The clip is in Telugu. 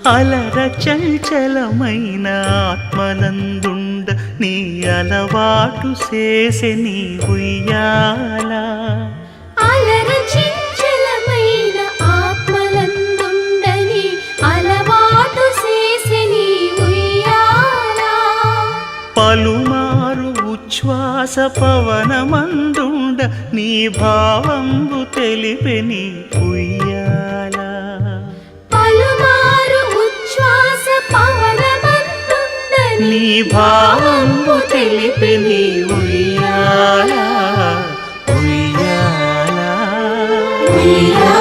అలర చంచలమైన ఆత్మనందుండ నీ అలవాటు చేసే నీ ఉయ్యాల అలర చంచలమైన ఆత్మనందుండ నీ అలవాటు చేసే నీ ఉయ్యాల పలుమారు ఉచ్ఛ్వాస పవనమందుండ నీ భావంబు తెలిపే నీ ఉయ్యాల పలుమారు ఉచ్ఛ్వాస పవనమందుండ నీ భావంబు తెలిపే నీ ఉయ్యాల ఉయ్యాల ఉయ్యాల